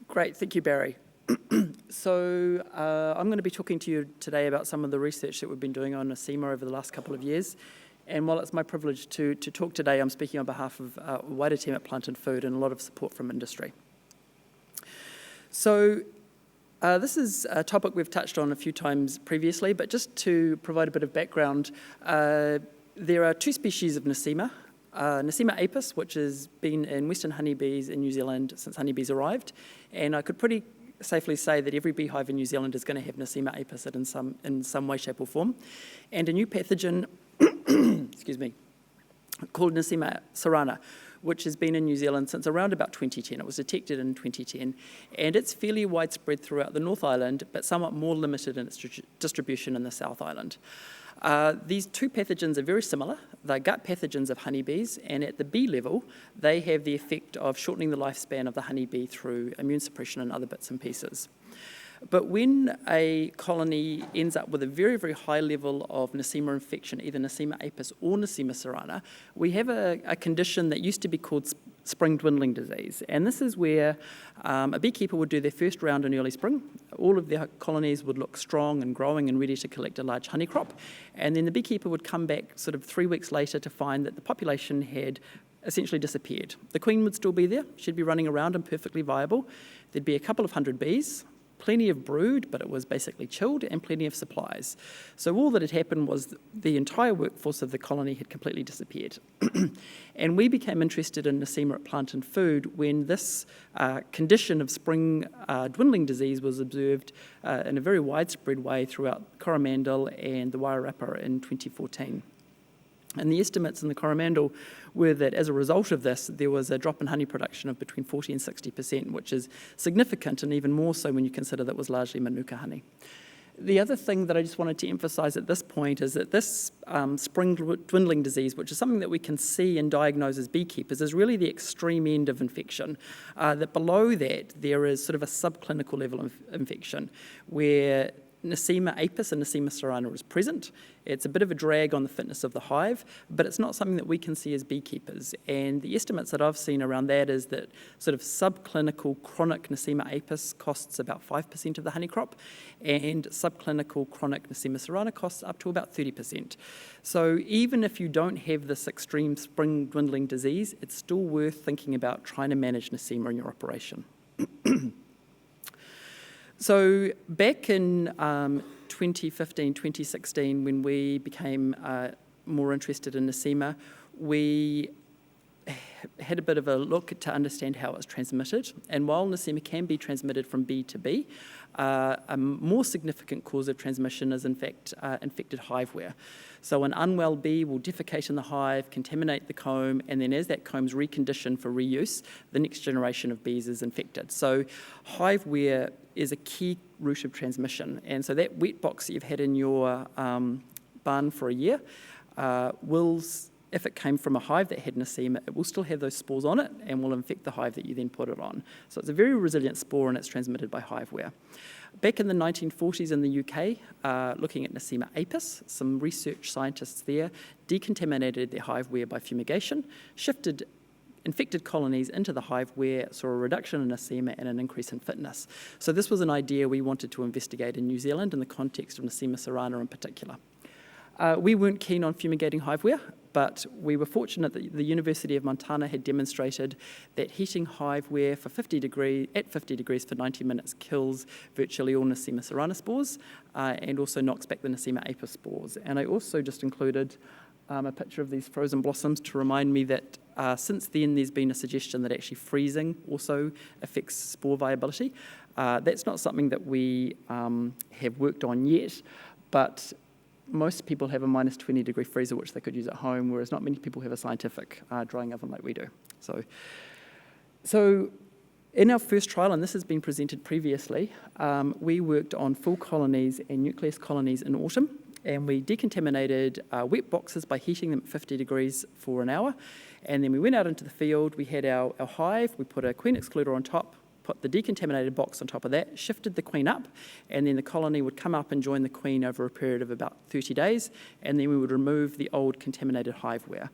Great, thank you, Barry. So I'm going to be talking to you today about some of the research that we've been doing on Nosema over the last couple of years. And while it's my privilege to talk today, I'm speaking on behalf of a wider team at Plant and Food and a lot of support from industry. So this is a topic we've touched on a few times previously, but just to provide a bit of background, there are two species of Nosema. Nosema apis, which has been in Western honeybees in New Zealand since honeybees arrived, and I could pretty safely say that every beehive in New Zealand is going to have Nosema apis in some way, shape or form, and a new pathogen, excuse me, called Nosema cerana, which has been in New Zealand since around about 2010. It was detected in 2010, and it's fairly widespread throughout the North Island, but somewhat more limited in its distribution in the South Island. These two pathogens are very similar. They're gut pathogens of honeybees, and at the bee level, they have the effect of shortening the lifespan of the honeybee through immune suppression and other bits and pieces. But when a colony ends up with a very, very high level of Nosema infection, either Nosema apis or Nosema cerana, we have a condition that used to be called spring dwindling disease. And this is where a beekeeper would do their first round in early spring. All of their colonies would look strong and growing and ready to collect a large honey crop. And then the beekeeper would come back sort of 3 weeks later to find that the population had essentially disappeared. The queen would still be there. She'd be running around and perfectly viable. There'd be a couple of hundred bees, plenty of brood, but it was basically chilled, and plenty of supplies. So all that had happened was the entire workforce of the colony had completely disappeared. And we became interested in Nosema at Plant and Food when this condition of spring dwindling disease was observed in a very widespread way throughout Coromandel and the Wairarapa in 2014. And the estimates in the Coromandel were that as a result of this, there was a drop in honey production of between 40 and 60%, which is significant, and even more so when you consider that was largely Manuka honey. The other thing that I just wanted to emphasise at this point is that this spring dwindling disease, which is something that we can see and diagnose as beekeepers, is really the extreme end of infection. That below that, there is sort of a subclinical level of infection where Nosema apis and Nosema cerana is present. It's a bit of a drag on the fitness of the hive, but it's not something that we can see as beekeepers. And the estimates that I've seen around that is that sort of subclinical chronic Nosema apis costs about 5% of the honey crop, and subclinical chronic Nosema cerana costs up to about 30%. So even if you don't have this extreme spring dwindling disease, it's still worth thinking about trying to manage Nosema in your operation. So back in 2015, 2016, when we became more interested in Nosema, we had a bit of a look to understand how it's transmitted. And while Nosema can be transmitted from bee to bee, a more significant cause of transmission is in fact infected hiveware. So an unwell bee will defecate in the hive, contaminate the comb, and then as that comb's reconditioned for reuse, the next generation of bees is infected. So hiveware is a key route of transmission. And so that wet box that you've had in your barn for a year will, if it came from a hive that had Nosema, it will still have those spores on it and will infect the hive that you then put it on. So it's a very resilient spore, and it's transmitted by hiveware. Back in the 1940s in the UK, looking at Nosema apis, some research scientists there decontaminated their hiveware by fumigation, shifted infected colonies into the hiveware, saw a reduction in Nosema and an increase in fitness. So this was an idea we wanted to investigate in New Zealand in the context of Nosema cerana in particular. We weren't keen on fumigating hiveware, but we were fortunate that the University of Montana had demonstrated that heating hiveware at 50 degrees for 90 minutes kills virtually all Nosema cerana spores and also knocks back the Nosema apis spores. And I also just included a picture of these frozen blossoms to remind me that since then there's been a suggestion that actually freezing also affects spore viability. That's not something that we have worked on yet, but most people have a minus 20 degree freezer which they could use at home, whereas not many people have a scientific drying oven like we do. So in our first trial, and this has been presented previously, we worked on full colonies and nucleus colonies in autumn, and we decontaminated wet boxes by heating them at 50 degrees for an hour, and then we went out into the field, we had our hive, we put a queen excluder on top, put the decontaminated box on top of that, shifted the queen up, and then the colony would come up and join the queen over a period of about 30 days, and then we would remove the old contaminated hiveware.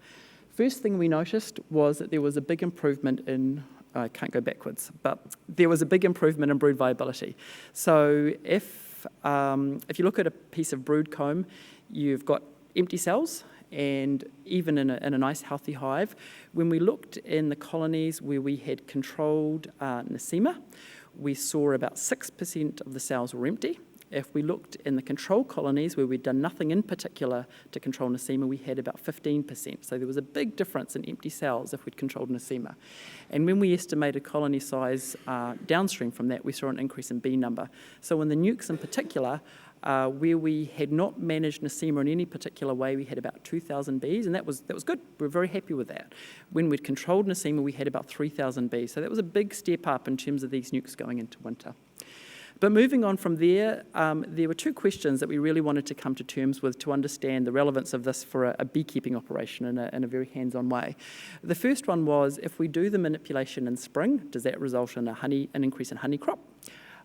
First thing we noticed was that there was a big improvement in I can't go backwards, but there was a big improvement in brood viability. So if you look at a piece of brood comb, you've got empty cells, and even in a nice healthy hive, when we looked in the colonies where we had controlled Nosema, we saw about 6% of the cells were empty. If we looked in the control colonies where we'd done nothing in particular to control Nosema, we had about 15%. So there was a big difference in empty cells if we'd controlled Nosema. And when we estimated colony size downstream from that, we saw an increase in bee number. So in the nukes in particular, where we had not managed Nosema in any particular way, we had about 2,000 bees, and that was good. We were very happy with that. When we'd controlled Nosema, we had about 3,000 bees. So that was a big step up in terms of these nukes going into winter. But moving on from there, there were two questions that we really wanted to come to terms with to understand the relevance of this for a beekeeping operation in a very hands-on way. The first one was, if we do the manipulation in spring, does that result in an increase in honey crop?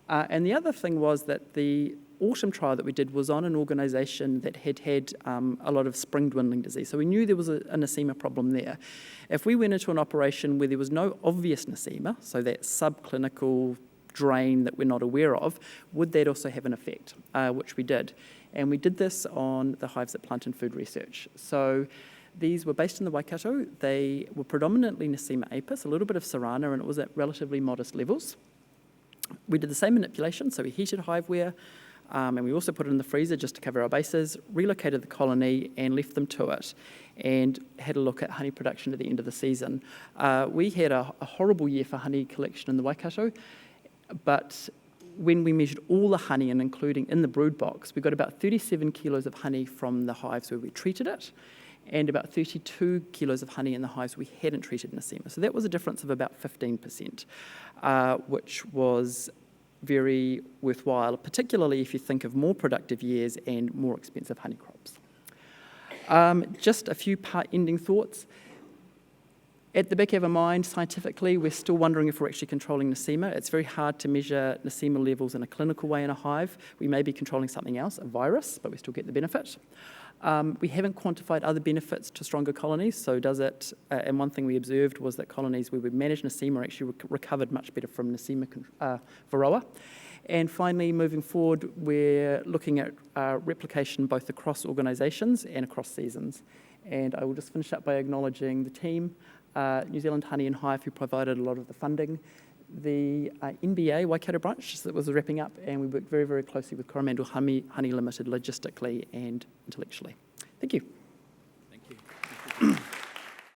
And the other thing was that the autumn trial that we did was on an organisation that had a lot of spring dwindling disease. So we knew there was a Nosema problem there. If we went into an operation where there was no obvious Nosema, so that subclinical drain that we're not aware of, would that also have an effect, which we did. And we did this on the hives at Plant and Food Research. So these were based in the Waikato. They were predominantly Nosema apis, a little bit of Serrana, and it was at relatively modest levels. We did the same manipulation, so we heated hiveware, and we also put it in the freezer just to cover our bases, relocated the colony and left them to it, and had a look at honey production at the end of the season. We had a horrible year for honey collection in the Waikato, but when we measured all the honey, and including in the brood box, we got about 37 kilos of honey from the hives where we treated it, and about 32 kilos of honey in the hives we hadn't treated Nosema. So that was a difference of about 15%, which was very worthwhile, particularly if you think of more productive years and more expensive honey crops. Just a few ending thoughts. At the back of our mind, scientifically, we're still wondering if we're actually controlling Nosema. It's very hard to measure Nosema levels in a clinical way in a hive. We may be controlling something else, a virus, but we still get the benefit. We haven't quantified other benefits to stronger colonies, so does it, and one thing we observed was that colonies where we managed Nosema actually recovered much better from Nosema varroa. And finally, moving forward, we're looking at replication both across organisations and across seasons. And I will just finish up by acknowledging the team, New Zealand Honey and Hive, who provided a lot of the funding, the NBA Waikato branch that was wrapping up, and we worked very, very closely with Coromandel Honey Limited logistically and intellectually. Thank you. Thank you.